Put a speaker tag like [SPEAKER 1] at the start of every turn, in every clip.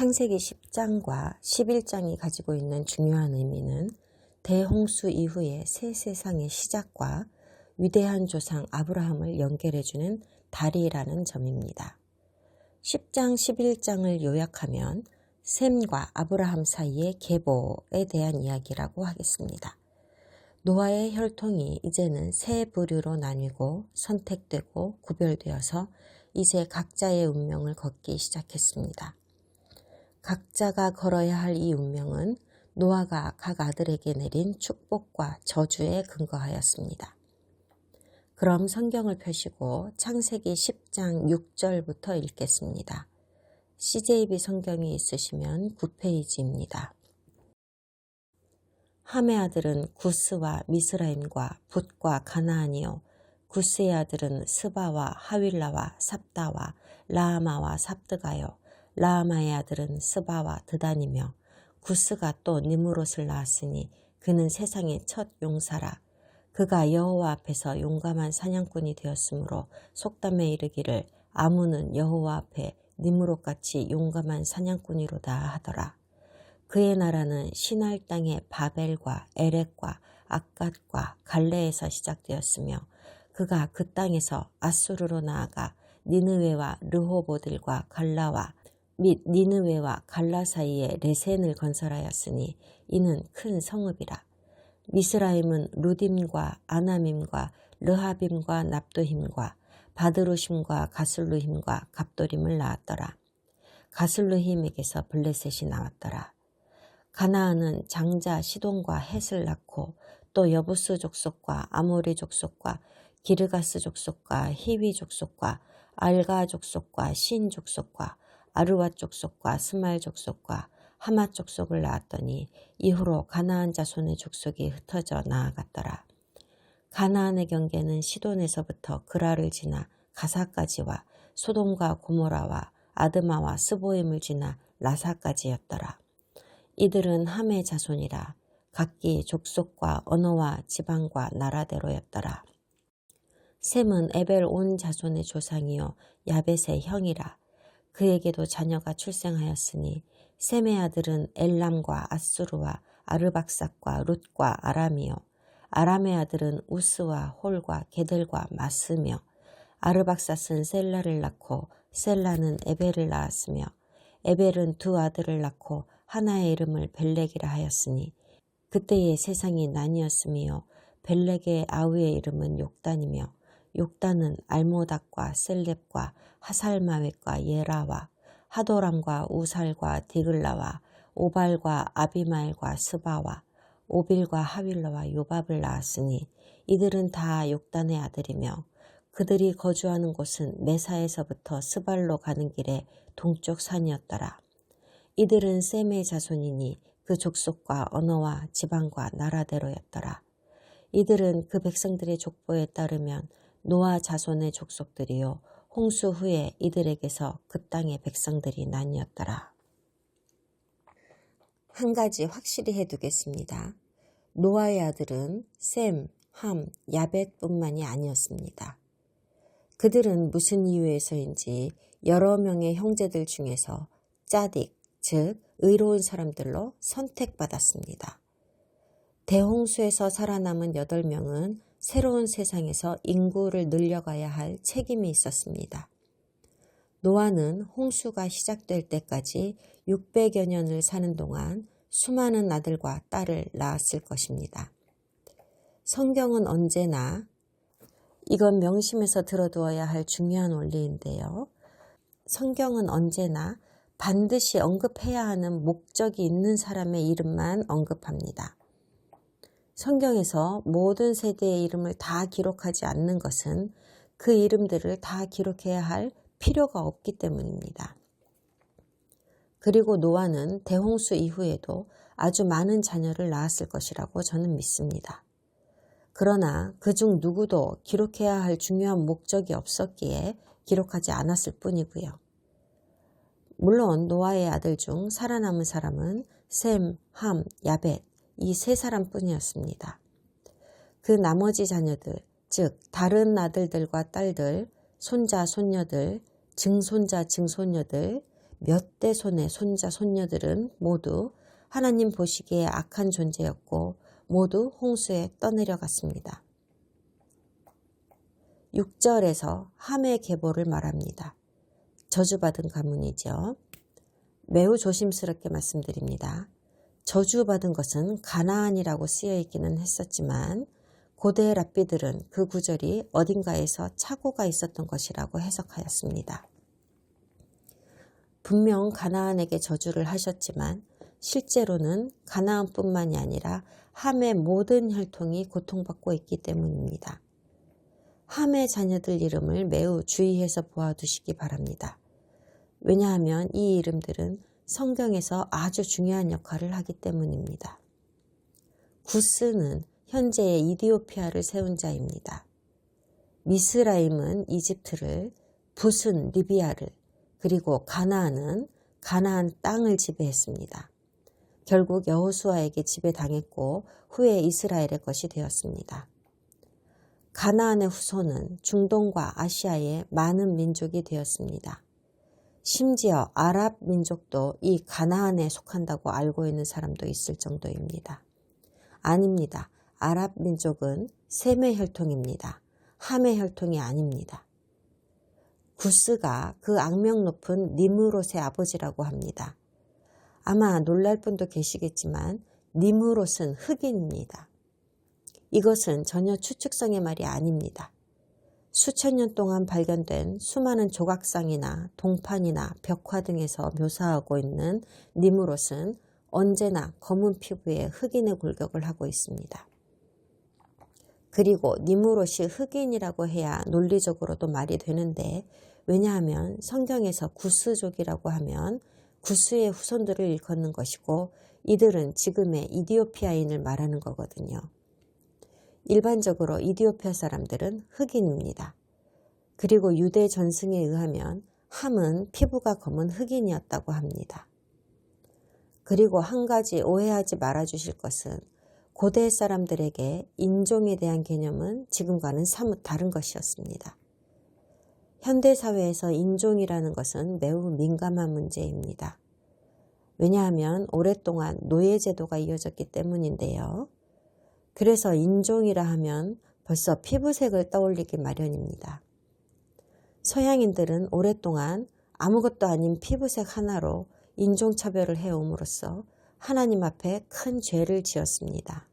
[SPEAKER 1] 창세기 10장과 11장이 가지고 있는 중요한 의미는 대홍수 이후의 새 세상의 시작과 위대한 조상 아브라함을 연결해주는 다리라는 점입니다. 10장, 11장을 요약하면 셈과 아브라함 사이의 계보에 대한 이야기라고 하겠습니다. 노아의 혈통이 이제는 세 부류로 나뉘고 선택되고 구별되어서 이제 각자의 운명을 걷기 시작했습니다. 각자가 걸어야 할 이 운명은 노아가 각 아들에게 내린 축복과 저주에 근거하였습니다. 그럼 성경을 펴시고 창세기 10장 6절부터 읽겠습니다. CJB 성경이 있으시면 9페이지입니다. 함의 아들은 구스와 미스라임과 붓과 가나안이요 구스의 아들은 스바와 하윌라와 삽다와 라하마와 삽드가요 라하마의 아들은 스바와 드단이며 구스가 또 니므롯을 낳았으니 그는 세상의 첫 용사라. 그가 여호와 앞에서 용감한 사냥꾼이 되었으므로 속담에 이르기를 아문은 여호와 앞에 니므롯같이 용감한 사냥꾼이로다 하더라. 그의 나라는 시날 땅의 바벨과 에렉과 악갓과 갈레에서 시작되었으며 그가 그 땅에서 아수르로 나아가 니느웨와 르호보들과 갈라와 및 니느웨와 갈라 사이에 레센을 건설하였으니 이는 큰 성읍이라. 미스라임은 루딤과 아나밈과 르하빔과 납도힘과 바드루심과 가슬루힘과 갑도림을 낳았더라. 가슬루힘에게서 블레셋이 나왔더라. 가나안은 장자 시돈과 헷을 낳고 또 여부스 족속과 아모리 족속과 기르가스 족속과 히위 족속과 알가 족속과 신 족속과 아르와 족속과 스말 족속과 하마 족속을 낳았더니 이후로 가나안 자손의 족속이 흩어져 나아갔더라. 가나안의 경계는 시돈에서부터 그라를 지나 가사까지와 소돔과 고모라와 아드마와 스보임을 지나 라사까지였더라. 이들은 함의 자손이라 각기 족속과 언어와 지방과 나라대로였더라. 셈은 에벨 온 자손의 조상이요 야벳의 형이라. 그에게도 자녀가 출생하였으니 셈의 아들은 엘람과 아수르와 아르박삭과 룻과 아람이요 아람의 아들은 우스와 홀과 게들과 마스며 아르박삭은 셀라를 낳고 셀라는 에벨을 낳았으며 에벨은 두 아들을 낳고 하나의 이름을 벨렉이라 하였으니 그때의 세상이 나뉘었으며 벨렉의 아우의 이름은 욕단이며 욕단은 알모닥과 셀렙과 하살마웻과 예라와 하도람과 우살과 디글라와 오발과 아비마엘과 스바와 오빌과 하윌라와 요밥을 낳았으니 이들은 다 욕단의 아들이며 그들이 거주하는 곳은 메사에서부터 스발로 가는 길에 동쪽 산이었더라. 이들은 셈의 자손이니 그 족속과 언어와 지방과 나라대로였더라. 이들은 그 백성들의 족보에 따르면 노아 자손의 족속들이요 홍수 후에 이들에게서 그 땅의 백성들이 나뉘었더라. 한 가지 확실히 해두겠습니다. 노아의 아들은 셈, 함, 야벳뿐만이 아니었습니다. 그들은 무슨 이유에서인지 여러 명의 형제들 중에서 짜딕, 즉 의로운 사람들로 선택받았습니다. 대홍수에서 살아남은 8명은 새로운 세상에서 인구를 늘려가야 할 책임이 있었습니다. 노아는 홍수가 시작될 때까지 600여 년을 사는 동안 수많은 아들과 딸을 낳았을 것입니다. 성경은 언제나, 이건 명심해서 들어두어야 할 중요한 원리인데요. 성경은 언제나 반드시 언급해야 하는 목적이 있는 사람의 이름만 언급합니다. 성경에서 모든 세대의 이름을 다 기록하지 않는 것은 그 이름들을 다 기록해야 할 필요가 없기 때문입니다. 그리고 노아는 대홍수 이후에도 아주 많은 자녀를 낳았을 것이라고 저는 믿습니다. 그러나 그중 누구도 기록해야 할 중요한 목적이 없었기에 기록하지 않았을 뿐이고요. 물론 노아의 아들 중 살아남은 사람은 셈, 함, 야벳 이 세 사람뿐이었습니다. 그 나머지 자녀들, 즉 다른 아들들과 딸들, 손자, 손녀들, 증손자, 증손녀들, 몇 대 손의 손자 손녀들은 모두 하나님 보시기에 악한 존재였고 모두 홍수에 떠내려갔습니다. 6절에서 함의 계보를 말합니다. 저주받은 가문이죠. 매우 조심스럽게 말씀드립니다. 저주받은 것은 가나안이라고 쓰여 있기는 했었지만 고대 랍비들은 그 구절이 어딘가에서 착오가 있었던 것이라고 해석하였습니다. 분명 가나안에게 저주를 하셨지만 실제로는 가나안뿐만이 아니라 함의 모든 혈통이 고통받고 있기 때문입니다. 함의 자녀들 이름을 매우 주의해서 보아두시기 바랍니다. 왜냐하면 이 이름들은 성경에서 아주 중요한 역할을 하기 때문입니다. 구스는 현재의 이디오피아를 세운 자입니다. 미스라임은 이집트를, 붓은 리비아를, 그리고 가나안은 가나안 땅을 지배했습니다. 결국 여호수아에게 지배당했고 후에 이스라엘의 것이 되었습니다. 가나안의 후손은 중동과 아시아의 많은 민족이 되었습니다. 심지어 아랍 민족도 이 가나안에 속한다고 알고 있는 사람도 있을 정도입니다. 아닙니다. 아랍 민족은 셈의 혈통입니다. 함의 혈통이 아닙니다. 구스가 그 악명 높은 니므롯의 아버지라고 합니다. 아마 놀랄 분도 계시겠지만 니므롯은 흑인입니다. 이것은 전혀 추측성의 말이 아닙니다. 수천 년 동안 발견된 수많은 조각상이나 동판이나 벽화 등에서 묘사하고 있는 니므롯은 언제나 검은 피부에 흑인의 골격을 하고 있습니다. 그리고 니므롯이 흑인이라고 해야 논리적으로도 말이 되는데 왜냐하면 성경에서 구스족이라고 하면 구스의 후손들을 일컫는 것이고 이들은 지금의 이디오피아인을 말하는 거거든요. 일반적으로 이디오피아 사람들은 흑인입니다. 그리고 유대 전승에 의하면 함은 피부가 검은 흑인이었다고 합니다. 그리고 한 가지 오해하지 말아주실 것은 고대 사람들에게 인종에 대한 개념은 지금과는 사뭇 다른 것이었습니다. 현대사회에서 인종이라는 것은 매우 민감한 문제입니다. 왜냐하면 오랫동안 노예제도가 이어졌기 때문인데요. 그래서 인종이라 하면 벌써 피부색을 떠올리기 마련입니다. 서양인들은 오랫동안 아무것도 아닌 피부색 하나로 인종차별을 해옴으로써 하나님 앞에 큰 죄를 지었습니다.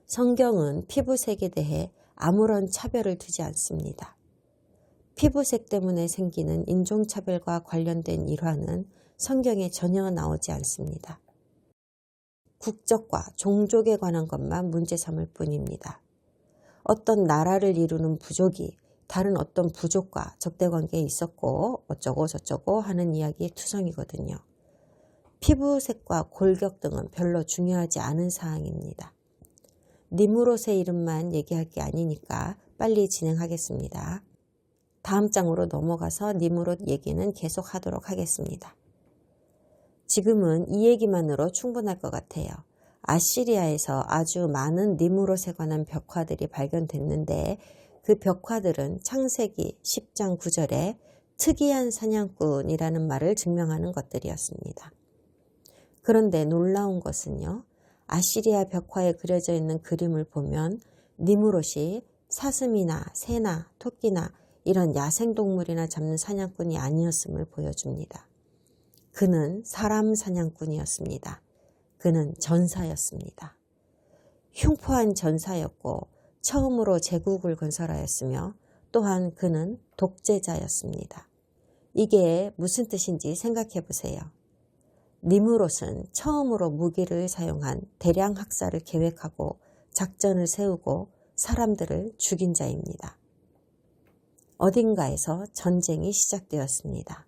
[SPEAKER 1] 성경은 피부색에 대해 아무런 차별을 두지 않습니다. 피부색 때문에 생기는 인종차별과 관련된 일화는 성경에 전혀 나오지 않습니다. 국적과 종족에 관한 것만 문제 삼을 뿐입니다. 어떤 나라를 이루는 부족이 다른 어떤 부족과 적대관계에 있었고 어쩌고 저쩌고 하는 이야기의 투성이거든요. 피부색과 골격 등은 별로 중요하지 않은 사항입니다. 니므롯의 이름만 얘기할 게 아니니까 빨리 진행하겠습니다. 다음 장으로 넘어가서 니므롯 얘기는 계속하도록 하겠습니다. 지금은 이 얘기만으로 충분할 것 같아요. 아시리아에서 아주 많은 니므롯에 관한 벽화들이 발견됐는데 그 벽화들은 창세기 10장 9절에 특이한 사냥꾼이라는 말을 증명하는 것들이었습니다. 그런데 놀라운 것은요. 아시리아 벽화에 그려져 있는 그림을 보면 니므롯이 사슴이나 새나 토끼나 이런 야생동물이나 잡는 사냥꾼이 아니었음을 보여줍니다. 그는 사람 사냥꾼이었습니다. 그는 전사였습니다. 흉포한 전사였고 처음으로 제국을 건설하였으며 또한 그는 독재자였습니다. 이게 무슨 뜻인지 생각해 보세요. 니므롯은 처음으로 무기를 사용한 대량 학살을 계획하고 작전을 세우고 사람들을 죽인 자입니다. 어딘가에서 전쟁이 시작되었습니다.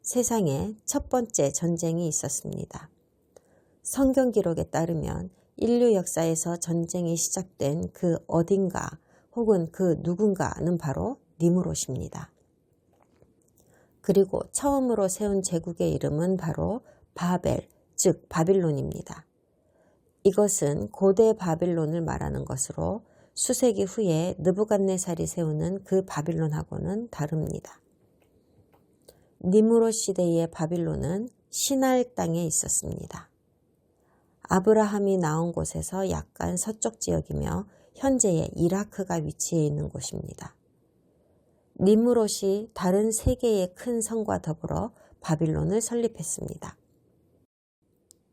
[SPEAKER 1] 세상에 첫 번째 전쟁이 있었습니다. 성경 기록에 따르면 인류 역사에서 전쟁이 시작된 그 어딘가 혹은 그 누군가는 바로 니므롯입니다. 그리고 처음으로 세운 제국의 이름은 바로 바벨, 즉 바빌론입니다. 이것은 고대 바빌론을 말하는 것으로 수세기 후에 느부갓네살이 세우는 그 바빌론하고는 다릅니다. 니므롯 시대의 바빌론은 시날 땅에 있었습니다. 아브라함이 나온 곳에서 약간 서쪽 지역이며 현재의 이라크가 위치해 있는 곳입니다. 니므롯이 다른 세 개의 큰 성과 더불어 바빌론을 설립했습니다.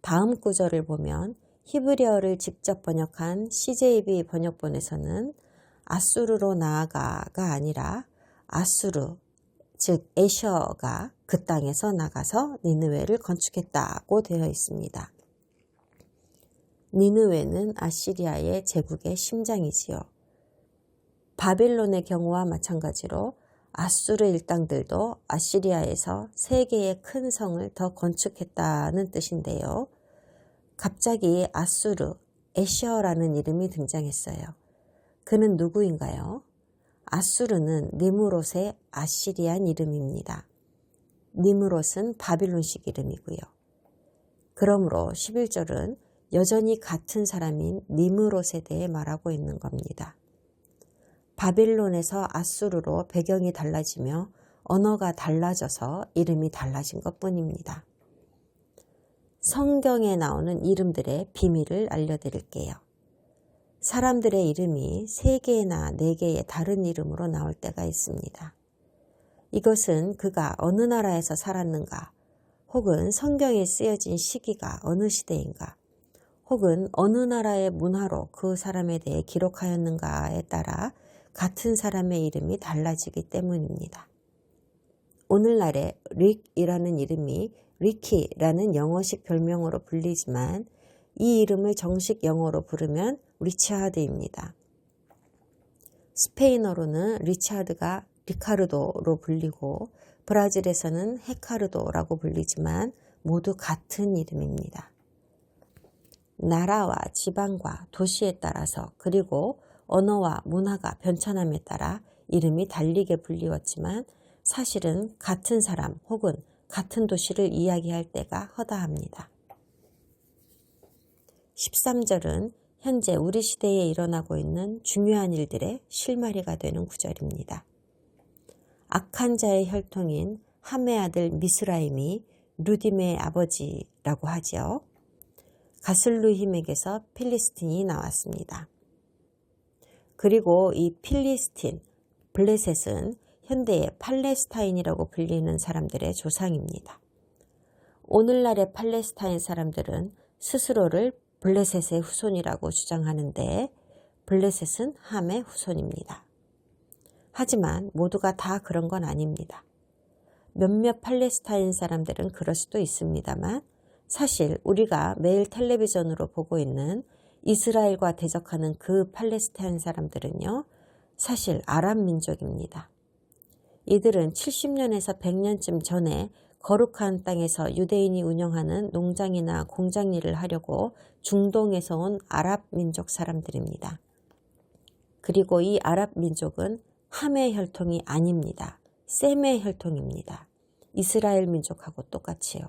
[SPEAKER 1] 다음 구절을 보면 히브리어를 직접 번역한 CJB 번역본에서는 아수르로 나아가가 아니라 아수르, 즉 에셔가 그 땅에서 나가서 니느웨를 건축했다고 되어 있습니다. 니느웨는 아시리아의 제국의 심장이지요. 바벨론의 경우와 마찬가지로 아수르 일당들도 아시리아에서 세 개의 큰 성을 더 건축했다는 뜻인데요. 갑자기 아수르, 에셔라는 이름이 등장했어요. 그는 누구인가요? 아수르는 니므롯의 아시리안 이름입니다. 니므롯은 바빌론식 이름이고요. 그러므로 11절은 여전히 같은 사람인 니므롯에 대해 말하고 있는 겁니다. 바빌론에서 아수르로 배경이 달라지며 언어가 달라져서 이름이 달라진 것뿐입니다. 성경에 나오는 이름들의 비밀을 알려드릴게요. 사람들의 이름이 3개나 4개의 다른 이름으로 나올 때가 있습니다. 이것은 그가 어느 나라에서 살았는가, 혹은 성경에 쓰여진 시기가 어느 시대인가, 혹은 어느 나라의 문화로 그 사람에 대해 기록하였는가에 따라 같은 사람의 이름이 달라지기 때문입니다. 오늘날의 릭이라는 이름이 리키라는 영어식 별명으로 불리지만 이 이름을 정식 영어로 부르면 리차드입니다. 스페인어로는 리차드가 리카르도로 불리고 브라질에서는 헤카르도라고 불리지만 모두 같은 이름입니다. 나라와 지방과 도시에 따라서 그리고 언어와 문화가 변천함에 따라 이름이 달리게 불리웠지만 사실은 같은 사람 혹은 같은 도시를 이야기할 때가 허다합니다. 13절은 현재 우리 시대에 일어나고 있는 중요한 일들의 실마리가 되는 구절입니다. 악한 자의 혈통인 함의 아들 미스라임이 루딤의 아버지라고 하지요. 가슬루힘에게서 필리스틴이 나왔습니다. 그리고 이 필리스틴, 블레셋은 현대의 팔레스타인이라고 불리는 사람들의 조상입니다. 오늘날의 팔레스타인 사람들은 스스로를 블레셋의 후손이라고 주장하는데 블레셋은 함의 후손입니다. 하지만 모두가 다 그런 건 아닙니다. 몇몇 팔레스타인 사람들은 그럴 수도 있습니다만 사실 우리가 매일 텔레비전으로 보고 있는 이스라엘과 대적하는 그 팔레스타인 사람들은요, 사실 아랍 민족입니다. 이들은 70년에서 100년쯤 전에 거룩한 땅에서 유대인이 운영하는 농장이나 공장 일을 하려고 중동에서 온 아랍 민족 사람들입니다. 그리고 이 아랍 민족은 함의 혈통이 아닙니다. 셈의 혈통입니다. 이스라엘 민족하고 똑같이요.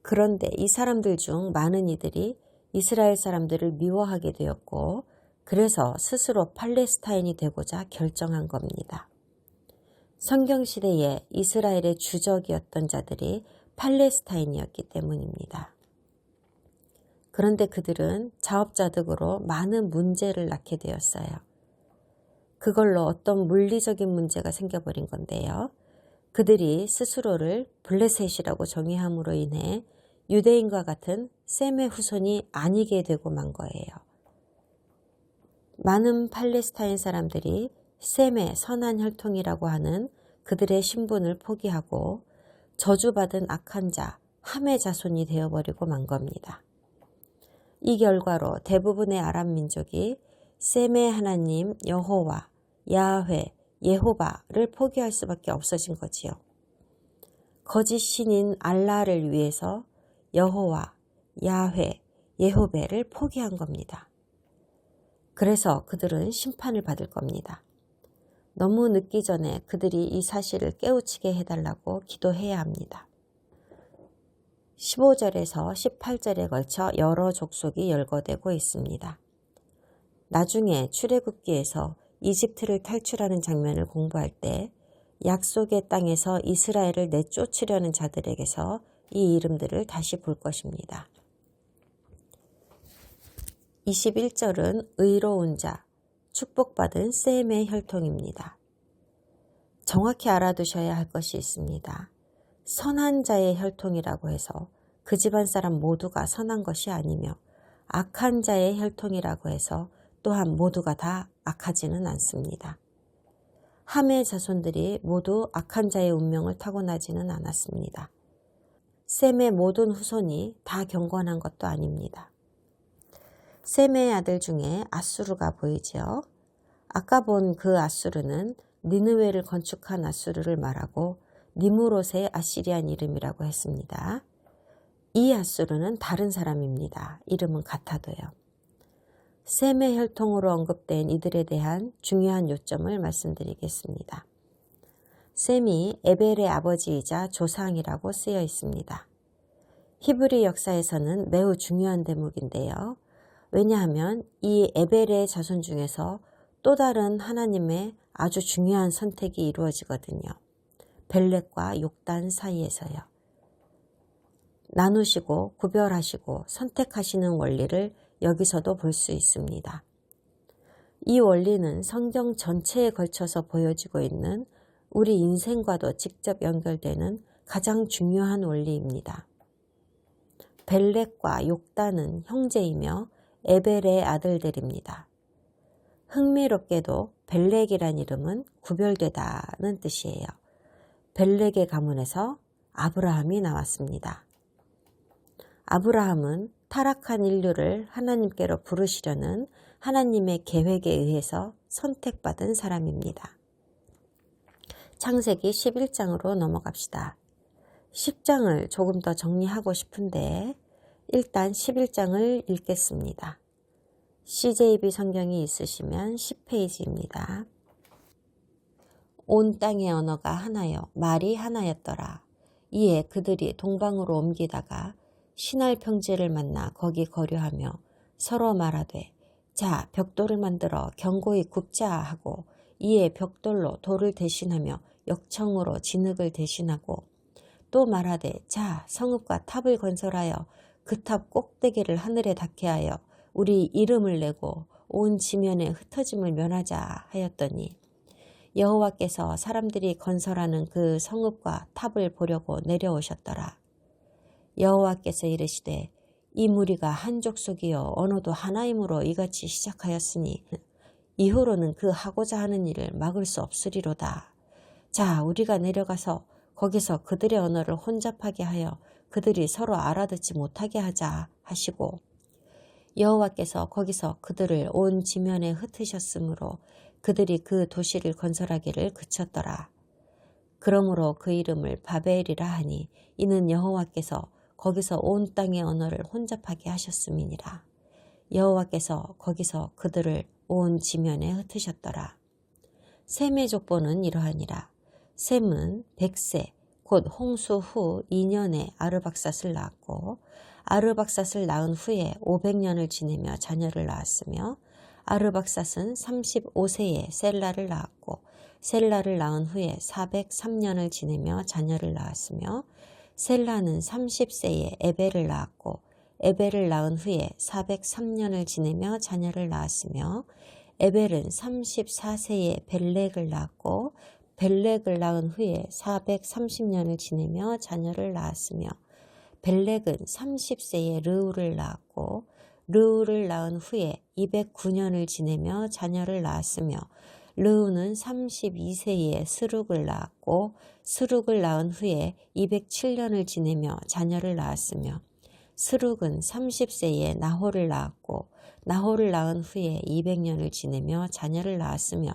[SPEAKER 1] 그런데 이 사람들 중 많은 이들이 이스라엘 사람들을 미워하게 되었고 그래서 스스로 팔레스타인이 되고자 결정한 겁니다. 성경시대에 이스라엘의 주적이었던 자들이 팔레스타인이었기 때문입니다. 그런데 그들은 자업자득으로 많은 문제를 낳게 되었어요. 그걸로 어떤 물리적인 문제가 생겨버린 건데요. 그들이 스스로를 블레셋이라고 정의함으로 인해 유대인과 같은 셈의 후손이 아니게 되고 만 거예요. 많은 팔레스타인 사람들이 셈의 선한 혈통이라고 하는 그들의 신분을 포기하고 저주받은 악한 자, 함의 자손이 되어버리고 만 겁니다. 이 결과로 대부분의 아랍 민족이 셈의 하나님 여호와, 야훼, 예호바를 포기할 수밖에 없어진 거지요. 거짓 신인 알라를 위해서 여호와, 야훼, 예호베를 포기한 겁니다. 그래서 그들은 심판을 받을 겁니다. 너무 늦기 전에 그들이 이 사실을 깨우치게 해달라고 기도해야 합니다. 15절에서 18절에 걸쳐 여러 족속이 열거되고 있습니다. 나중에 출애굽기에서 이집트를 탈출하는 장면을 공부할 때 약속의 땅에서 이스라엘을 내쫓으려는 자들에게서 이 이름들을 다시 볼 것입니다. 21절은 의로운 자, 축복받은 셈의 혈통입니다. 정확히 알아두셔야 할 것이 있습니다. 선한 자의 혈통이라고 해서 그 집안 사람 모두가 선한 것이 아니며 악한 자의 혈통이라고 해서 또한 모두가 다 악하지는 않습니다. 함의 자손들이 모두 악한 자의 운명을 타고나지는 않았습니다. 셈의 모든 후손이 다 경건한 것도 아닙니다. 셈의 아들 중에 아수르가 보이지요. 아까 본 그 아수르는 니느웨를 건축한 아수르를 말하고 니무롯의 아시리안 이름이라고 했습니다. 이 아수르는 다른 사람입니다. 이름은 같아도요. 셈의 혈통으로 언급된 이들에 대한 중요한 요점을 말씀드리겠습니다. 셈이 에벨의 아버지이자 조상이라고 쓰여 있습니다. 히브리 역사에서는 매우 중요한 대목인데요. 왜냐하면 이 에벨의 자손 중에서 또 다른 하나님의 아주 중요한 선택이 이루어지거든요. 벨렉과 욕단 사이에서요. 나누시고 구별하시고 선택하시는 원리를 여기서도 볼 수 있습니다. 이 원리는 성경 전체에 걸쳐서 보여지고 있는 우리 인생과도 직접 연결되는 가장 중요한 원리입니다. 벨렉과 욕단은 형제이며 에벨의 아들들입니다. 흥미롭게도 벨렉이란 이름은 구별되다는 뜻이에요. 벨렉의 가문에서 아브라함이 나왔습니다. 아브라함은 타락한 인류를 하나님께로 부르시려는 하나님의 계획에 의해서 선택받은 사람입니다. 창세기 11장으로 넘어갑시다. 10장을 조금 더 정리하고 싶은데 일단 11장을 읽겠습니다. CJB 성경이 있으시면 10페이지입니다. 온 땅의 언어가 하나요 말이 하나였더라. 이에 그들이 동방으로 옮기다가 시날 평지를 만나 거기 거류하며 서로 말하되 자 벽돌을 만들어 견고히 굽자 하고 이에 벽돌로 돌을 대신하며 역청으로 진흙을 대신하고 또 말하되 자 성읍과 탑을 건설하여 그 탑 꼭대기를 하늘에 닿게 하여 우리 이름을 내고 온 지면에 흩어짐을 면하자 하였더니 여호와께서 사람들이 건설하는 그 성읍과 탑을 보려고 내려오셨더라. 여호와께서 이르시되 이 무리가 한 족속이요 언어도 하나이므로 이같이 시작하였으니 이후로는 그 하고자 하는 일을 막을 수 없으리로다. 자 우리가 내려가서 거기서 그들의 언어를 혼잡하게 하여 그들이 서로 알아듣지 못하게 하자 하시고 여호와께서 거기서 그들을 온 지면에 흩으셨으므로 그들이 그 도시를 건설하기를 그쳤더라. 그러므로 그 이름을 바벨이라 하니 이는 여호와께서 거기서 온 땅의 언어를 혼잡하게 하셨음이니라. 여호와께서 거기서 그들을 온 지면에 흩으셨더라. 셈의 족보는 이러하니라. 셈은 100세 곧 홍수 후 2년에 아르박삿을 낳았고 아르박삿을 낳은 후에 500년을 지내며 자녀를 낳았으며 아르박삿은 35세에 셀라를 낳았고 셀라를 낳은 후에 403년을 지내며 자녀를 낳았으며 셀라는 30세에 에벨을 낳았고 에벨을 낳은 후에 403년을 지내며 자녀를 낳았으며 에벨은 34세에 벨렉을 낳았고 벨렉을 낳은 후에 430년을 지내며 자녀를 낳았으며 벨렉은 30세에 르우를 낳았고 르우를 낳은 후에 209년을 지내며 자녀를 낳았으며 르우는 32세에 스룩을 낳았고 스룩을 낳은 후에 207년을 지내며 자녀를 낳았으며 스룩은 30세에 나홀을 낳았고 나홀을 낳은 후에 200년을 지내며 자녀를 낳았으며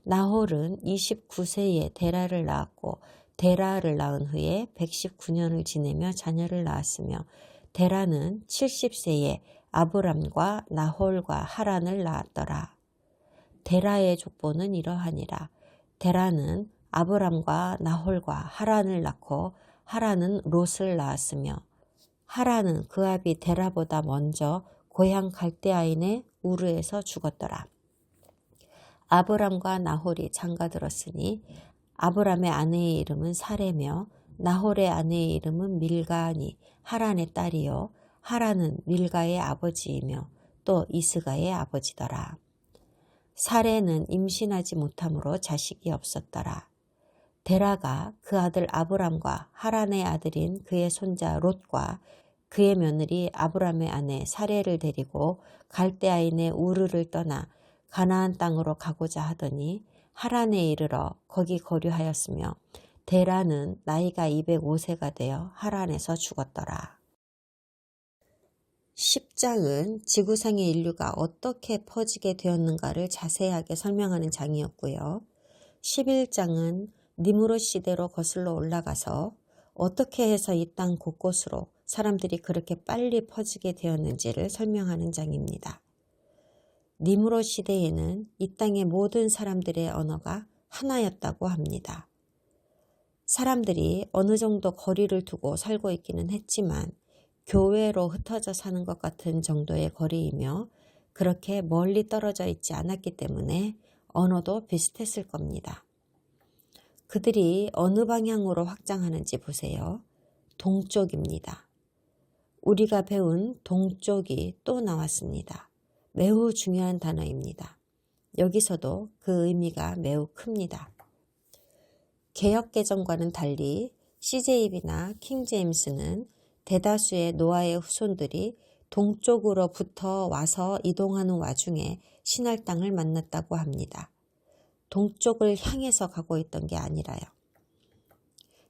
[SPEAKER 1] 나홀은 29세에 데라를 낳았고 데라를 낳은 후에 119년을 지내며 자녀를 낳았으며 데라는 70세에 아브람과 나홀과 하란을 낳았더라. 데라의 족보는 이러하니라. 데라는 아브람과 나홀과 하란을 낳고 하란은 롯을 낳았으며 하란은 그 아비 데라보다 먼저 고향 갈대아인의 우르에서 죽었더라. 아브람과 나홀이 장가들었으니 아브람의 아내의 이름은 사레며 나홀의 아내의 이름은 밀가니 하란의 딸이요 하란은 밀가의 아버지이며 또 이스가의 아버지더라. 사레는 임신하지 못함으로 자식이 없었더라. 데라가 그 아들 아브람과 하란의 아들인 그의 손자 롯과 그의 며느리 아브람의 아내 사레를 데리고 갈대아인의 우르를 떠나 가나안 땅으로 가고자 하더니 하란에 이르러 거기 거류하였으며 데라는 나이가 205세가 되어 하란에서 죽었더라. 10장은 지구상의 인류가 어떻게 퍼지게 되었는가를 자세하게 설명하는 장이었고요. 11장은 니므롯 시대로 거슬러 올라가서 어떻게 해서 이 땅 곳곳으로 사람들이 그렇게 빨리 퍼지게 되었는지를 설명하는 장입니다. 니므롯 시대에는 이 땅의 모든 사람들의 언어가 하나였다고 합니다. 사람들이 어느 정도 거리를 두고 살고 있기는 했지만 교외로 흩어져 사는 것 같은 정도의 거리이며 그렇게 멀리 떨어져 있지 않았기 때문에 언어도 비슷했을 겁니다. 그들이 어느 방향으로 확장하는지 보세요. 동쪽입니다. 우리가 배운 동쪽이 또 나왔습니다. 매우 중요한 단어입니다. 여기서도 그 의미가 매우 큽니다. 개역개정과는 달리 CJB나 킹제임스는 대다수의 노아의 후손들이 동쪽으로부터 와서 이동하는 와중에 신할 땅을 만났다고 합니다. 동쪽을 향해서 가고 있던 게 아니라요.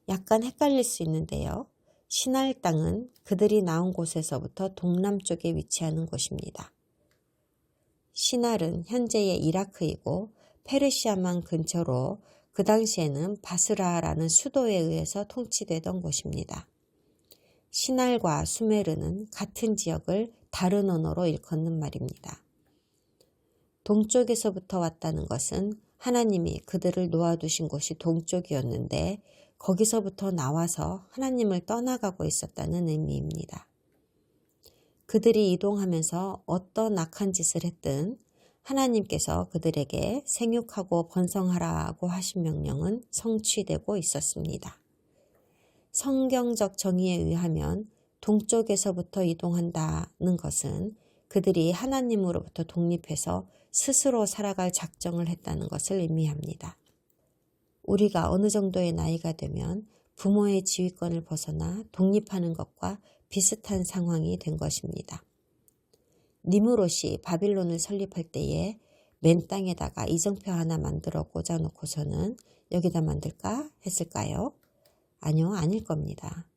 [SPEAKER 1] 약간 헷갈릴 수 있는데요. 신할 땅은 그들이 나온 곳에서부터 동남쪽에 위치하는 곳입니다. 신할은 현재의 이라크이고 페르시아만 근처로 그 당시에는 바스라라는 수도에 의해서 통치되던 곳입니다. 신할과 수메르는 같은 지역을 다른 언어로 일컫는 말입니다. 동쪽에서부터 왔다는 것은 하나님이 그들을 놓아두신 곳이 동쪽이었는데 거기서부터 나와서 하나님을 떠나가고 있었다는 의미입니다. 그들이 이동하면서 어떤 악한 짓을 했든 하나님께서 그들에게 생육하고 번성하라고 하신 명령은 성취되고 있었습니다. 성경적 정의에 의하면 동쪽에서부터 이동한다는 것은 그들이 하나님으로부터 독립해서 스스로 살아갈 작정을 했다는 것을 의미합니다. 우리가 어느 정도의 나이가 되면 부모의 지휘권을 벗어나 독립하는 것과 비슷한 상황이 된 것입니다. 니므롯이 바빌론을 설립할 때에 맨 땅에다가 이정표 하나 만들어 꽂아놓고서는 여기다 만들까 했을까요? 아니요, 아닐 겁니다.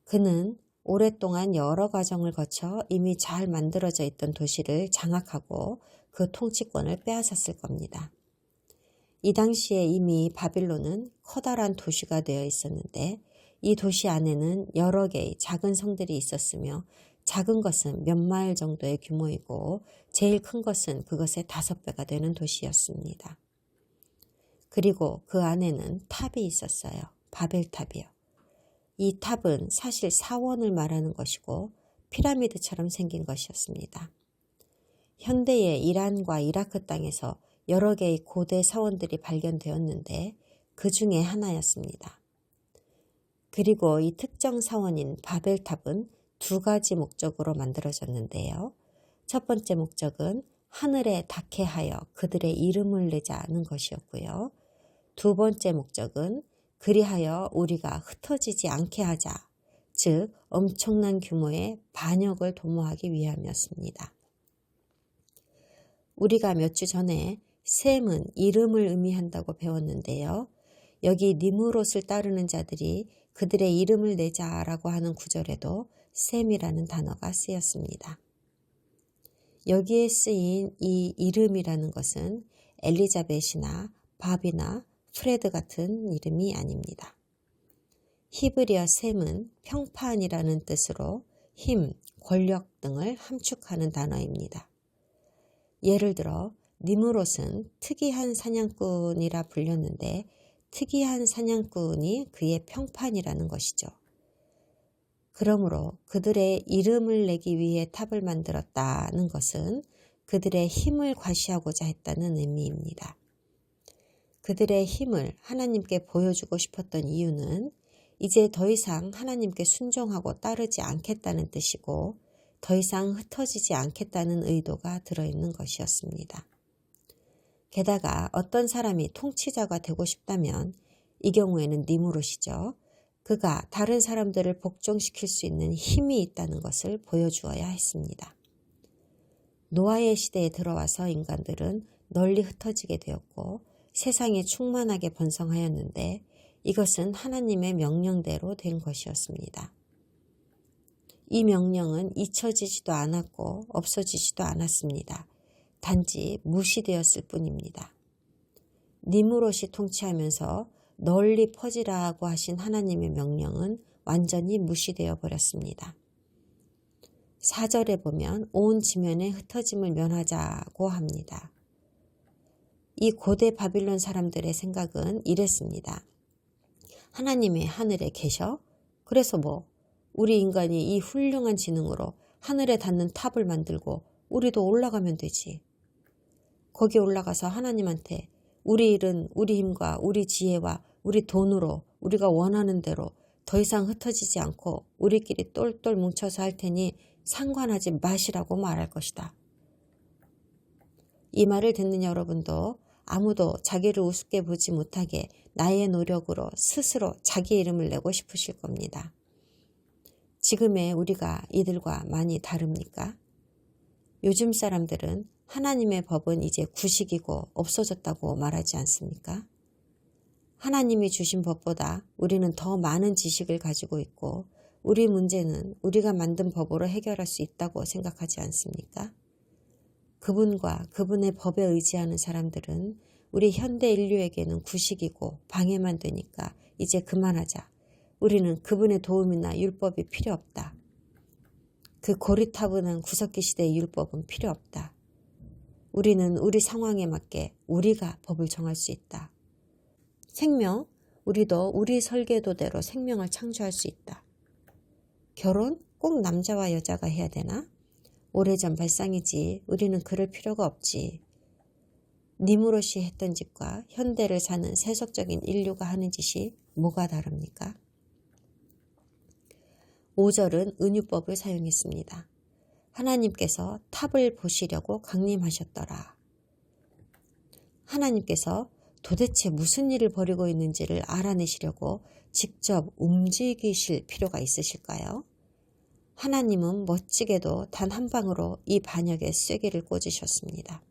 [SPEAKER 1] 그는 오랫동안 여러 과정을 거쳐 이미 잘 만들어져 있던 도시를 장악하고 그 통치권을 빼앗았을 겁니다. 이 당시에 이미 바빌론은 커다란 도시가 되어 있었는데 이 도시 안에는 여러 개의 작은 성들이 있었으며 작은 것은 몇 마일 정도의 규모이고 제일 큰 것은 그것의 5배가 되는 도시였습니다. 그리고 그 안에는 탑이 있었어요. 바벨탑이요. 이 탑은 사실 사원을 말하는 것이고 피라미드처럼 생긴 것이었습니다. 현대의 이란과 이라크 땅에서 여러 개의 고대 사원들이 발견되었는데 그 중에 하나였습니다. 그리고 이 특정 사원인 바벨탑은 2가지 목적으로 만들어졌는데요. 첫 번째 목적은 하늘에 닿게 하여 그들의 이름을 내자는 것이었고요. 두 번째 목적은 그리하여 우리가 흩어지지 않게 하자, 즉 엄청난 규모의 반역을 도모하기 위함이었습니다. 우리가 몇 주 전에 셈은 이름을 의미한다고 배웠는데요. 여기 니므롯을 따르는 자들이 그들의 이름을 내자라고 하는 구절에도 셈이라는 단어가 쓰였습니다. 여기에 쓰인 이 이름이라는 것은 엘리자벳이나 밥이나 프레드 같은 이름이 아닙니다. 히브리어 셈은 평판이라는 뜻으로 힘, 권력 등을 함축하는 단어입니다. 예를 들어 니므롯은 특이한 사냥꾼이라 불렸는데 특이한 사냥꾼이 그의 평판이라는 것이죠. 그러므로 그들의 이름을 내기 위해 탑을 만들었다는 것은 그들의 힘을 과시하고자 했다는 의미입니다. 그들의 힘을 하나님께 보여주고 싶었던 이유는 이제 더 이상 하나님께 순종하고 따르지 않겠다는 뜻이고 더 이상 흩어지지 않겠다는 의도가 들어있는 것이었습니다. 게다가 어떤 사람이 통치자가 되고 싶다면 이 경우에는 니무롯이죠. 그가 다른 사람들을 복종시킬 수 있는 힘이 있다는 것을 보여주어야 했습니다. 노아의 시대에 들어와서 인간들은 널리 흩어지게 되었고 세상에 충만하게 번성하였는데 이것은 하나님의 명령대로 된 것이었습니다. 이 명령은 잊혀지지도 않았고 없어지지도 않았습니다. 단지 무시되었을 뿐입니다. 니무롯이 통치하면서 널리 퍼지라고 하신 하나님의 명령은 완전히 무시되어 버렸습니다. 4절에 보면 온 지면에 흩어짐을 면하자고 합니다. 이 고대 바빌론 사람들의 생각은 이랬습니다. 하나님이 하늘에 계셔? 그래서 우리 인간이 이 훌륭한 지능으로 하늘에 닿는 탑을 만들고 우리도 올라가면 되지. 거기 올라가서 하나님한테 우리 일은 우리 힘과 우리 지혜와 우리 돈으로 우리가 원하는 대로 더 이상 흩어지지 않고 우리끼리 똘똘 뭉쳐서 할 테니 상관하지 마시라고 말할 것이다. 이 말을 듣는 여러분도 아무도 자기를 우습게 보지 못하게 나의 노력으로 스스로 자기 이름을 내고 싶으실 겁니다. 지금의 우리가 이들과 많이 다릅니까? 요즘 사람들은 하나님의 법은 이제 구식이고 없어졌다고 말하지 않습니까? 하나님이 주신 법보다 우리는 더 많은 지식을 가지고 있고 우리 문제는 우리가 만든 법으로 해결할 수 있다고 생각하지 않습니까? 그분과 그분의 법에 의지하는 사람들은 우리 현대 인류에게는 구식이고 방해만 되니까 이제 그만하자. 우리는 그분의 도움이나 율법이 필요 없다. 그 고리타분한 구석기 시대의 율법은 필요 없다. 우리는 우리 상황에 맞게 우리가 법을 정할 수 있다. 생명, 우리도 우리 설계도대로 생명을 창조할 수 있다. 결혼? 꼭 남자와 여자가 해야 되나? 오래전 발상이지. 우리는 그럴 필요가 없지. 니무롯이 했던 짓과 현대를 사는 세속적인 인류가 하는 짓이 뭐가 다릅니까? 5절은 은유법을 사용했습니다. 하나님께서 탑을 보시려고 강림하셨더라. 하나님께서 도대체 무슨 일을 벌이고 있는지를 알아내시려고 직접 움직이실 필요가 있으실까요? 하나님은 멋지게도 단 한 방으로 이 반역에 쐐기를 꽂으셨습니다.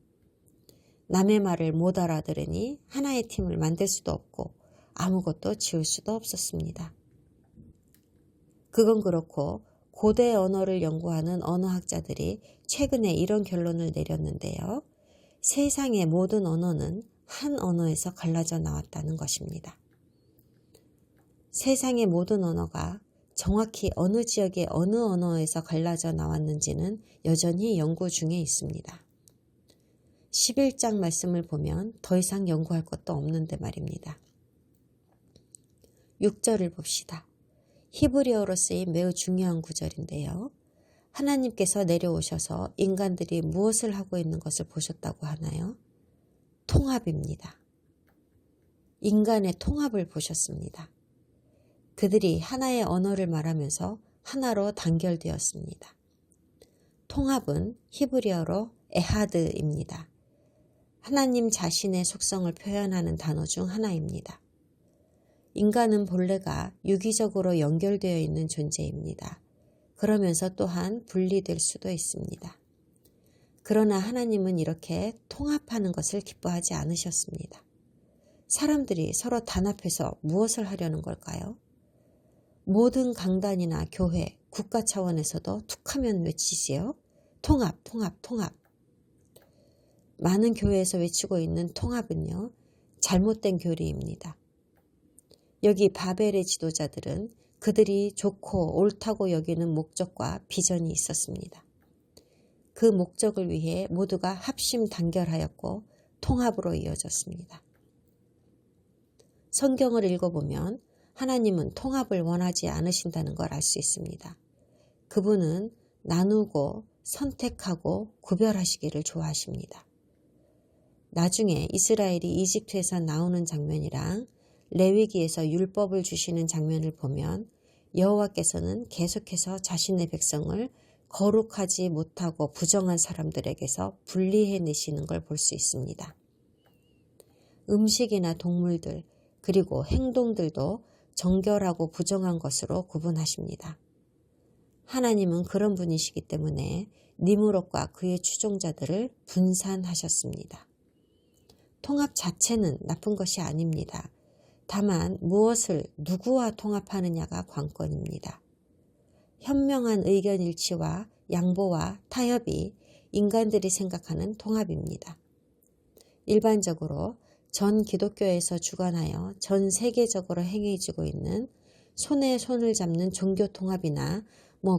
[SPEAKER 1] 남의 말을 못 알아들으니 하나의 팀을 만들 수도 없고 아무것도 지을 수도 없었습니다. 그건 그렇고 고대 언어를 연구하는 언어학자들이 최근에 이런 결론을 내렸는데요. 세상의 모든 언어는 한 언어에서 갈라져 나왔다는 것입니다. 세상의 모든 언어가 정확히 어느 지역의 어느 언어에서 갈라져 나왔는지는 여전히 연구 중에 있습니다. 11장 말씀을 보면 더 이상 연구할 것도 없는데 말입니다. 6절을 봅시다. 히브리어로 쓰인 매우 중요한 구절인데요. 하나님께서 내려오셔서 인간들이 무엇을 하고 있는 것을 보셨다고 하나요? 통합입니다. 인간의 통합을 보셨습니다. 그들이 하나의 언어를 말하면서 하나로 단결되었습니다. 통합은 히브리어로 에하드입니다. 하나님 자신의 속성을 표현하는 단어 중 하나입니다. 인간은 본래가 유기적으로 연결되어 있는 존재입니다. 그러면서 또한 분리될 수도 있습니다. 그러나 하나님은 이렇게 통합하는 것을 기뻐하지 않으셨습니다. 사람들이 서로 단합해서 무엇을 하려는 걸까요? 모든 강단이나 교회, 국가 차원에서도 툭하면 외치지요. 통합, 통합, 통합. 많은 교회에서 외치고 있는 통합은요, 잘못된 교리입니다. 여기 바벨의 지도자들은 그들이 좋고 옳다고 여기는 목적과 비전이 있었습니다. 그 목적을 위해 모두가 합심 단결하였고 통합으로 이어졌습니다. 성경을 읽어보면 하나님은 통합을 원하지 않으신다는 걸 알 수 있습니다. 그분은 나누고 선택하고 구별하시기를 좋아하십니다. 나중에 이스라엘이 이집트에서 나오는 장면이랑 레위기에서 율법을 주시는 장면을 보면 여호와께서는 계속해서 자신의 백성을 거룩하지 못하고 부정한 사람들에게서 분리해내시는 걸 볼 수 있습니다. 음식이나 동물들 그리고 행동들도 정결하고 부정한 것으로 구분하십니다. 하나님은 그런 분이시기 때문에 니므롯과 그의 추종자들을 분산하셨습니다. 통합 자체는 나쁜 것이 아닙니다. 다만 무엇을 누구와 통합하느냐가 관건입니다. 현명한 의견 일치와 양보와 타협이 인간들이 생각하는 통합입니다. 일반적으로 전 기독교에서 주관하여 전 세계적으로 행해지고 있는 손에 손을 잡는 종교 통합이나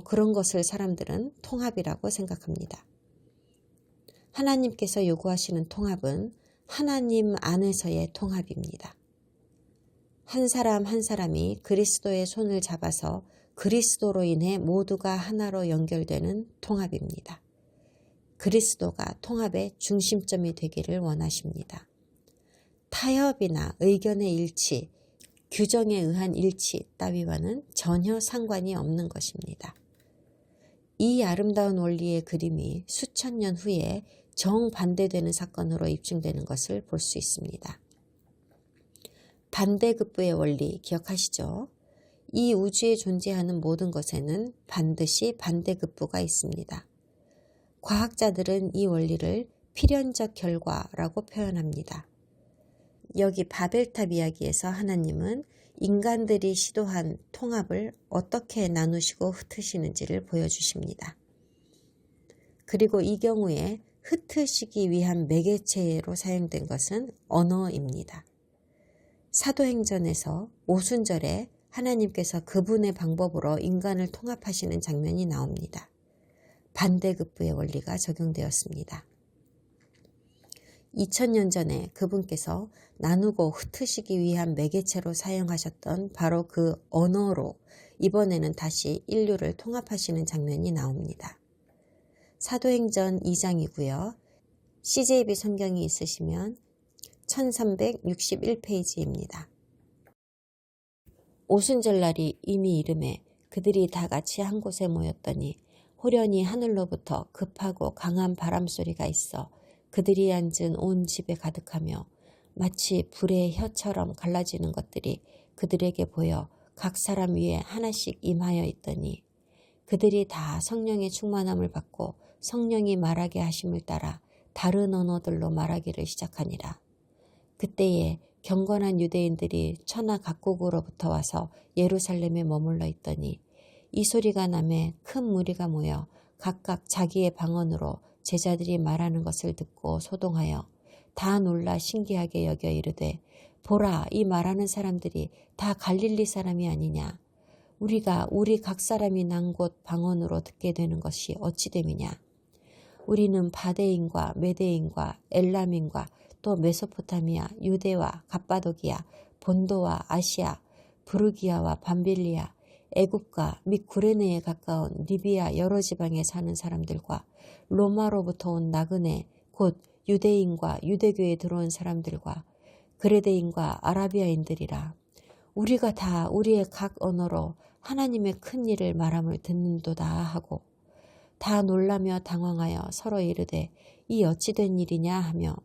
[SPEAKER 1] 그런 것을 사람들은 통합이라고 생각합니다. 하나님께서 요구하시는 통합은 하나님 안에서의 통합입니다. 한 사람 한 사람이 그리스도의 손을 잡아서 그리스도로 인해 모두가 하나로 연결되는 통합입니다. 그리스도가 통합의 중심점이 되기를 원하십니다. 타협이나 의견의 일치, 규정에 의한 일치 따위와는 전혀 상관이 없는 것입니다. 이 아름다운 원리의 그림이 수천 년 후에 정반대되는 사건으로 입증되는 것을 볼 수 있습니다. 반대급부의 원리 기억하시죠? 이 우주에 존재하는 모든 것에는 반드시 반대급부가 있습니다. 과학자들은 이 원리를 필연적 결과라고 표현합니다. 여기 바벨탑 이야기에서 하나님은 인간들이 시도한 통합을 어떻게 나누시고 흩으시는지를 보여주십니다. 그리고 이 경우에 흩으시기 위한 매개체로 사용된 것은 언어입니다. 사도행전에서 오순절에 하나님께서 그분의 방법으로 인간을 통합하시는 장면이 나옵니다. 반대급부의 원리가 적용되었습니다. 2000년 전에 그분께서 나누고 흩으시기 위한 매개체로 사용하셨던 바로 그 언어로 이번에는 다시 인류를 통합하시는 장면이 나옵니다. 사도행전 2장이고요. CJB 성경이 있으시면 1361페이지입니다. 오순절날이 이미 이름에 그들이 다 같이 한 곳에 모였더니 호련히 하늘로부터 급하고 강한 바람소리가 있어 그들이 앉은 온 집에 가득하며 마치 불의 혀처럼 갈라지는 것들이 그들에게 보여 각 사람 위에 하나씩 임하여 있더니 그들이 다 성령의 충만함을 받고 성령이 말하게 하심을 따라 다른 언어들로 말하기를 시작하니라. 그때에 경건한 유대인들이 천하 각국으로부터 와서 예루살렘에 머물러 있더니 이 소리가 나매 큰 무리가 모여 각각 자기의 방언으로 제자들이 말하는 것을 듣고 소동하여 다 놀라 신기하게 여겨 이르되 보라 이 말하는 사람들이 다 갈릴리 사람이 아니냐. 우리가 우리 각 사람이 난 곳 방언으로 듣게 되는 것이 어찌 됨이냐. 우리는 바데인과 메데인과 엘람인과 또 메소포타미아, 유대와 갑바도기아, 본도와 아시아, 부르기아와 밤빌리아, 애굽과 및 구레네에 가까운 리비아 여러 지방에 사는 사람들과 로마로부터 온 나그네 곧 유대인과 유대교에 들어온 사람들과 그레데인과 아라비아인들이라. 우리가 다 우리의 각 언어로 하나님의 큰 일을 말함을 듣는도다 하고 다 놀라며 당황하여 서로 이르되 이 어찌 된 일이냐 하며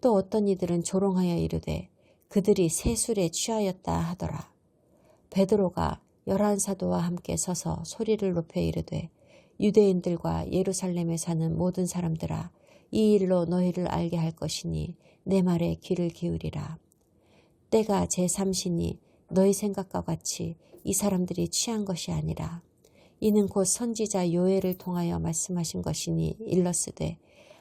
[SPEAKER 1] 또 어떤 이들은 조롱하여 이르되 그들이 세술에 취하였다 하더라. 베드로가 11사도와 함께 서서 소리를 높여 이르되 유대인들과 예루살렘에 사는 모든 사람들아 이 일로 너희를 알게 할 것이니 내 말에 귀를 기울이라. 때가 제3시니 너희 생각과 같이 이 사람들이 취한 것이 아니라 이는 곧 선지자 요엘을 통하여 말씀하신 것이니 일렀으되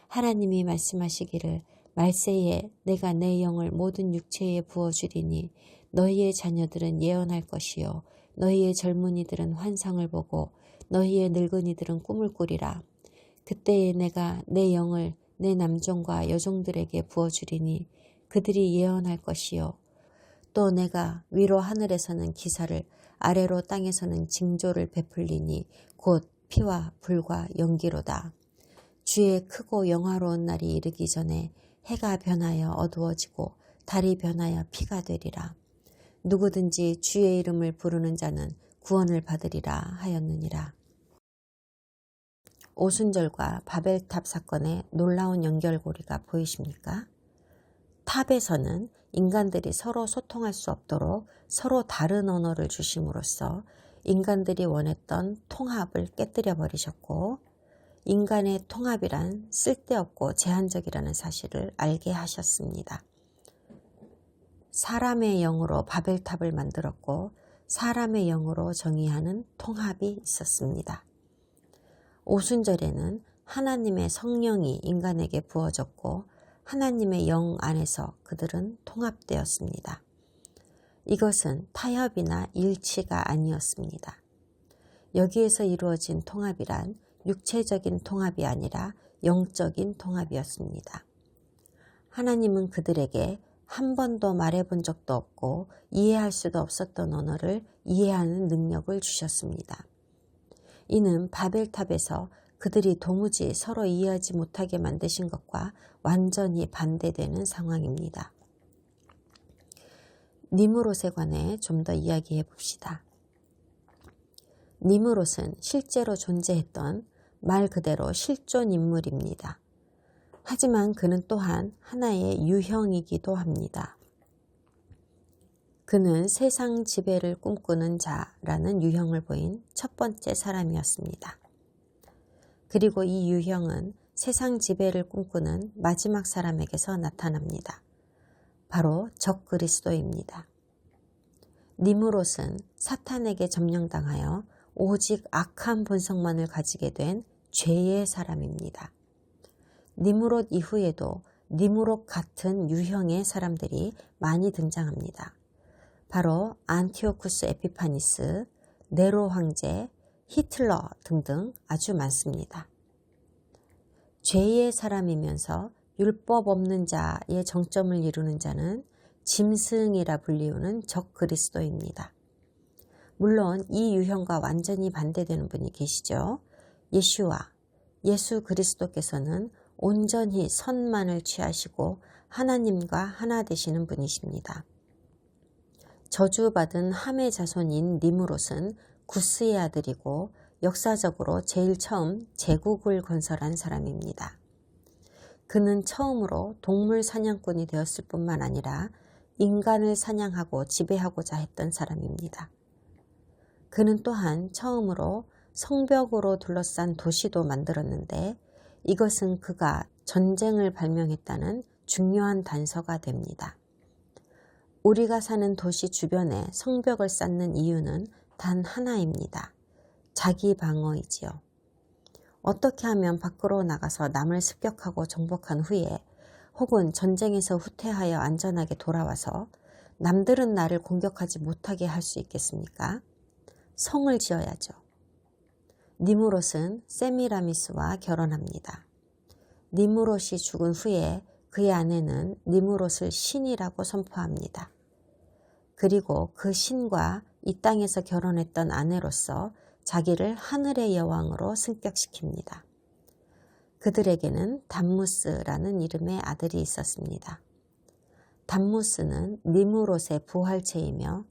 [SPEAKER 1] 하나님이 말씀하시기를 말세에 내가 내 영을 모든 육체에 부어주리니 너희의 자녀들은 예언할 것이요 너희의 젊은이들은 환상을 보고 너희의 늙은이들은 꿈을 꾸리라. 그때에 내가 내 영을 내 남종과 여종들에게 부어주리니 그들이 예언할 것이요 또 내가 위로 하늘에서는 기사를 아래로 땅에서는 징조를 베풀리니 곧 피와 불과 연기로다. 주의 크고 영화로운 날이 이르기 전에 해가 변하여 어두워지고 달이 변하여 피가 되리라. 누구든지 주의 이름을 부르는 자는 구원을 받으리라 하였느니라. 오순절과 바벨탑 사건의 놀라운 연결고리가 보이십니까? 탑에서는 인간들이 서로 소통할 수 없도록 서로 다른 언어를 주심으로써 인간들이 원했던 통합을 깨뜨려 버리셨고, 인간의 통합이란 쓸데없고 제한적이라는 사실을 알게 하셨습니다. 사람의 영으로 바벨탑을 만들었고 사람의 영으로 정의하는 통합이 있었습니다. 오순절에는 하나님의 성령이 인간에게 부어졌고 하나님의 영 안에서 그들은 통합되었습니다. 이것은 타협이나 일치가 아니었습니다. 여기에서 이루어진 통합이란 육체적인 통합이 아니라 영적인 통합이었습니다. 하나님은 그들에게 한 번도 말해본 적도 없고 이해할 수도 없었던 언어를 이해하는 능력을 주셨습니다. 이는 바벨탑에서 그들이 도무지 서로 이해하지 못하게 만드신 것과 완전히 반대되는 상황입니다. 니므롯에 관해 좀 더 이야기해 봅시다. 니므롯은 실제로 존재했던 말 그대로 실존 인물입니다. 하지만 그는 또한 하나의 유형이기도 합니다. 그는 세상 지배를 꿈꾸는 자라는 유형을 보인 첫 번째 사람이었습니다. 그리고 이 유형은 세상 지배를 꿈꾸는 마지막 사람에게서 나타납니다. 바로 적그리스도입니다. 니므롯은 사탄에게 점령당하여 오직 악한 본성만을 가지게 된 죄의 사람입니다. 니므롯 이후에도 니므롯 같은 유형의 사람들이 많이 등장합니다. 바로 안티오쿠스 에피파니스, 네로 황제, 히틀러 등등 아주 많습니다. 죄의 사람이면서 율법 없는 자의 정점을 이루는 자는 짐승이라 불리우는 적그리스도입니다. 물론 이 유형과 완전히 반대되는 분이 계시죠. 예슈아, 예수 그리스도께서는 온전히 선만을 취하시고 하나님과 하나 되시는 분이십니다. 저주받은 함의 자손인 니므롯은 구스의 아들이고 역사적으로 제일 처음 제국을 건설한 사람입니다. 그는 처음으로 동물 사냥꾼이 되었을 뿐만 아니라 인간을 사냥하고 지배하고자 했던 사람입니다. 그는 또한 처음으로 성벽으로 둘러싼 도시도 만들었는데 이것은 그가 전쟁을 발명했다는 중요한 단서가 됩니다. 우리가 사는 도시 주변에 성벽을 쌓는 이유는 단 하나입니다. 자기 방어이지요. 어떻게 하면 밖으로 나가서 남을 습격하고 정복한 후에 혹은 전쟁에서 후퇴하여 안전하게 돌아와서 남들은 나를 공격하지 못하게 할 수 있겠습니까? 성을 지어야죠. 니므롯은 세미라미스와 결혼합니다. 니므롯이 죽은 후에 그의 아내는 니므롯을 신이라고 선포합니다. 그리고 그 신과 이 땅에서 결혼했던 아내로서 자기를 하늘의 여왕으로 승격시킵니다. 그들에게는 담무스라는 이름의 아들이 있었습니다. 담무스는 니므롯의 부활체이며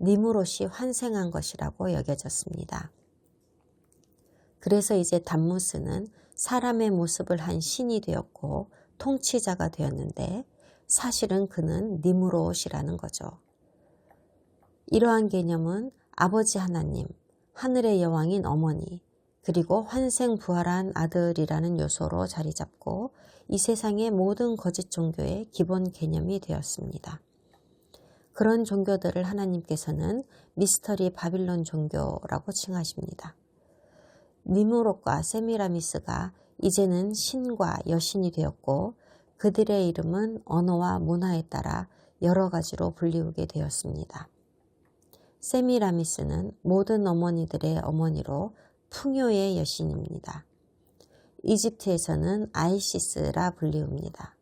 [SPEAKER 1] 니므롯이 환생한 것이라고 여겨졌습니다. 그래서 이제 담무스는 사람의 모습을 한 신이 되었고 통치자가 되었는데 사실은 그는 니므롯이라는 거죠. 이러한 개념은 아버지 하나님, 하늘의 여왕인 어머니, 그리고 환생 부활한 아들이라는 요소로 자리 잡고 이 세상의 모든 거짓 종교의 기본 개념이 되었습니다. 그런 종교들을 하나님께서는 미스터리 바빌론 종교라고 칭하십니다. 니므롯과 세미라미스가 이제는 신과 여신이 되었고 그들의 이름은 언어와 문화에 따라 여러 가지로 불리우게 되었습니다. 세미라미스는 모든 어머니들의 어머니로 풍요의 여신입니다. 이집트에서는 아이시스라 불리웁니다.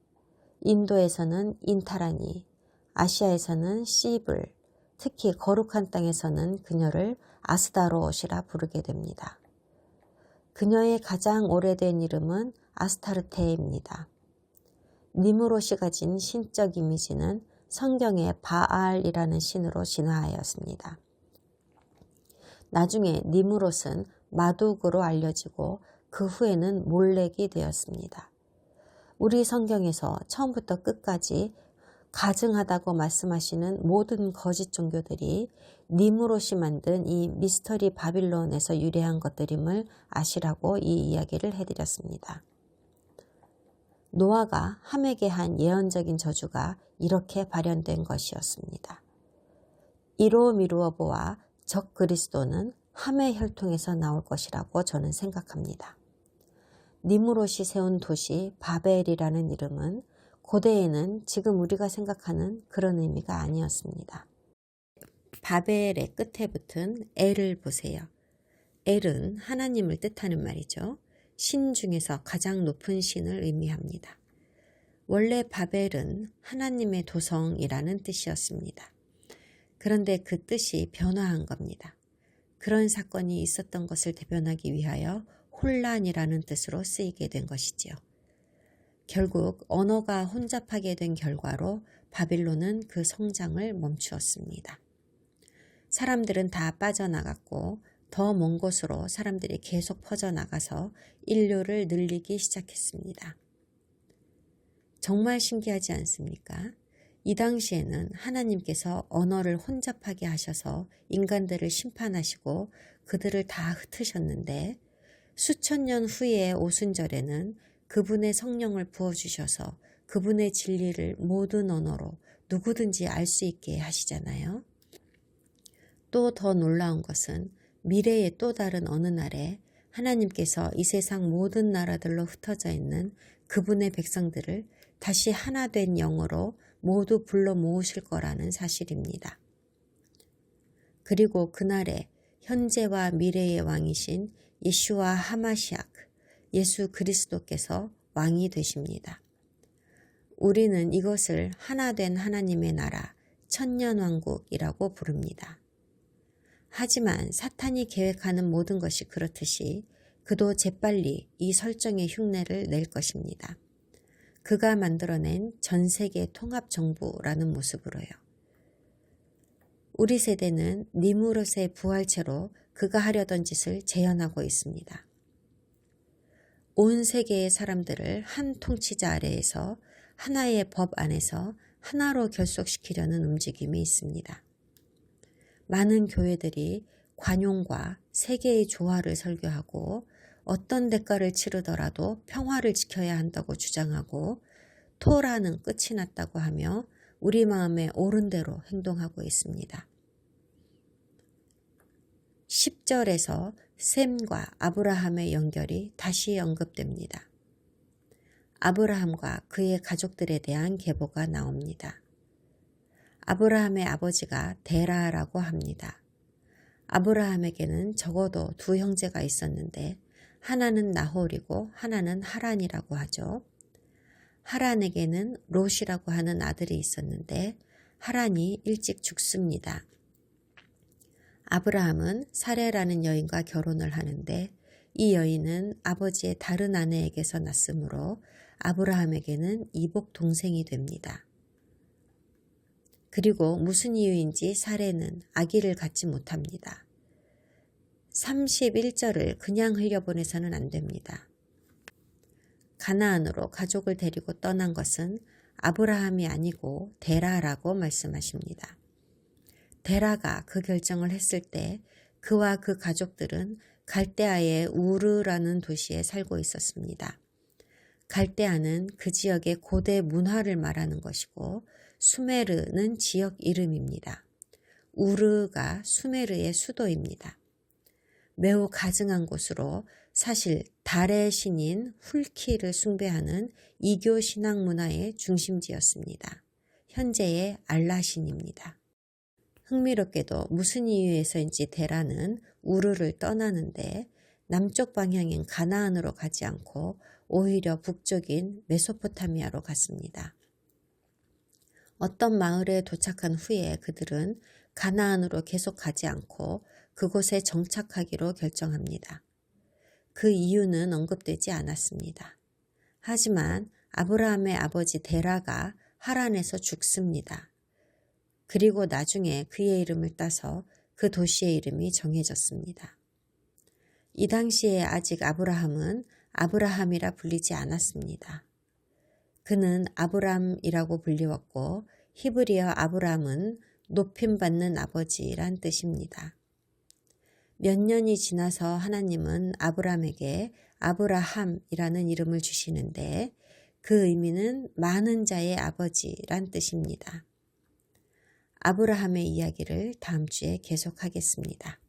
[SPEAKER 1] 인도에서는 인타라니, 아시아에서는 시블, 특히 거룩한 땅에서는 그녀를 아스다롯이라 부르게 됩니다. 그녀의 가장 오래된 이름은 아스타르테입니다. 니므롯이 가진 신적 이미지는 성경의 바알이라는 신으로 진화하였습니다. 나중에 니므롯은 마둑으로 알려지고 그 후에는 몰렉이 되었습니다. 우리 성경에서 처음부터 끝까지 가증하다고 말씀하시는 모든 거짓 종교들이 니므롯이 만든 이 미스터리 바빌론에서 유래한 것들임을 아시라고 이 이야기를 해드렸습니다. 노아가 함에게 한 예언적인 저주가 이렇게 발현된 것이었습니다. 이로 미루어 보아 적 그리스도는 함의 혈통에서 나올 것이라고 저는 생각합니다. 니므롯이 세운 도시 바벨이라는 이름은 고대에는 지금 우리가 생각하는 그런 의미가 아니었습니다. 바벨의 끝에 붙은 엘을 보세요. 엘은 하나님을 뜻하는 말이죠. 신 중에서 가장 높은 신을 의미합니다. 원래 바벨은 하나님의 도성이라는 뜻이었습니다. 그런데 그 뜻이 변화한 겁니다. 그런 사건이 있었던 것을 대변하기 위하여 혼란이라는 뜻으로 쓰이게 된 것이지요. 결국 언어가 혼잡하게 된 결과로 바빌론은 그 성장을 멈추었습니다. 사람들은 다 빠져나갔고 더 먼 곳으로 사람들이 계속 퍼져나가서 인류를 늘리기 시작했습니다. 정말 신기하지 않습니까? 이 당시에는 하나님께서 언어를 혼잡하게 하셔서 인간들을 심판하시고 그들을 다 흩으셨는데 수천 년 후의 오순절에는 그분의 성령을 부어주셔서 그분의 진리를 모든 언어로 누구든지 알 수 있게 하시잖아요. 또 더 놀라운 것은 미래의 또 다른 어느 날에 하나님께서 이 세상 모든 나라들로 흩어져 있는 그분의 백성들을 다시 하나 된 영으로 모두 불러 모으실 거라는 사실입니다. 그리고 그날에 현재와 미래의 왕이신 예슈와 하마시아크, 예수 그리스도께서 왕이 되십니다. 우리는 이것을 하나 된 하나님의 나라, 천년왕국이라고 부릅니다. 하지만 사탄이 계획하는 모든 것이 그렇듯이 그도 재빨리 이 설정의 흉내를 낼 것입니다. 그가 만들어낸 전세계 통합정부라는 모습으로요. 우리 세대는 니므롯의 부활체로 그가 하려던 짓을 재현하고 있습니다. 온 세계의 사람들을 한 통치자 아래에서 하나의 법 안에서 하나로 결속시키려는 움직임이 있습니다. 많은 교회들이 관용과 세계의 조화를 설교하고 어떤 대가를 치르더라도 평화를 지켜야 한다고 주장하고 토라는 끝이 났다고 하며 우리 마음에 옳은 대로 행동하고 있습니다. 10절에서 셈과 아브라함의 연결이 다시 언급됩니다. 아브라함과 그의 가족들에 대한 계보가 나옵니다. 아브라함의 아버지가 데라라고 합니다. 아브라함에게는 적어도 두 형제가 있었는데 하나는 나홀이고 하나는 하란이라고 하죠. 하란에게는 롯이라고 하는 아들이 있었는데 하란이 일찍 죽습니다. 아브라함은 사레라는 여인과 결혼을 하는데 이 여인은 아버지의 다른 아내에게서 났으므로 아브라함에게는 이복 동생이 됩니다. 그리고 무슨 이유인지 사레는 아기를 갖지 못합니다. 31절을 그냥 흘려보내서는 안 됩니다. 가나안으로 가족을 데리고 떠난 것은 아브라함이 아니고 데라라고 말씀하십니다. 데라가 그 결정을 했을 때 그와 그 가족들은 갈대아의 우르라는 도시에 살고 있었습니다. 갈대아는 그 지역의 고대 문화를 말하는 것이고 수메르는 지역 이름입니다. 우르가 수메르의 수도입니다. 매우 가증한 곳으로 사실 달의 신인 훌키를 숭배하는 이교 신앙 문화의 중심지였습니다. 현재의 알라신입니다. 흥미롭게도 무슨 이유에서인지 데라는 우르를 떠나는데 남쪽 방향인 가나안으로 가지 않고 오히려 북쪽인 메소포타미아로 갔습니다. 어떤 마을에 도착한 후에 그들은 가나안으로 계속 가지 않고 그곳에 정착하기로 결정합니다. 그 이유는 언급되지 않았습니다. 하지만 아브라함의 아버지 데라가 하란에서 죽습니다. 그리고 나중에 그의 이름을 따서 그 도시의 이름이 정해졌습니다. 이 당시에 아직 아브라함은 아브라함이라 불리지 않았습니다. 그는 아브람이라고 불리웠고 히브리어 아브람은 높임받는 아버지란 뜻입니다. 몇 년이 지나서 하나님은 아브람에게 아브라함이라는 이름을 주시는데 그 의미는 많은 자의 아버지란 뜻입니다. 아브라함의 이야기를 다음 주에 계속하겠습니다.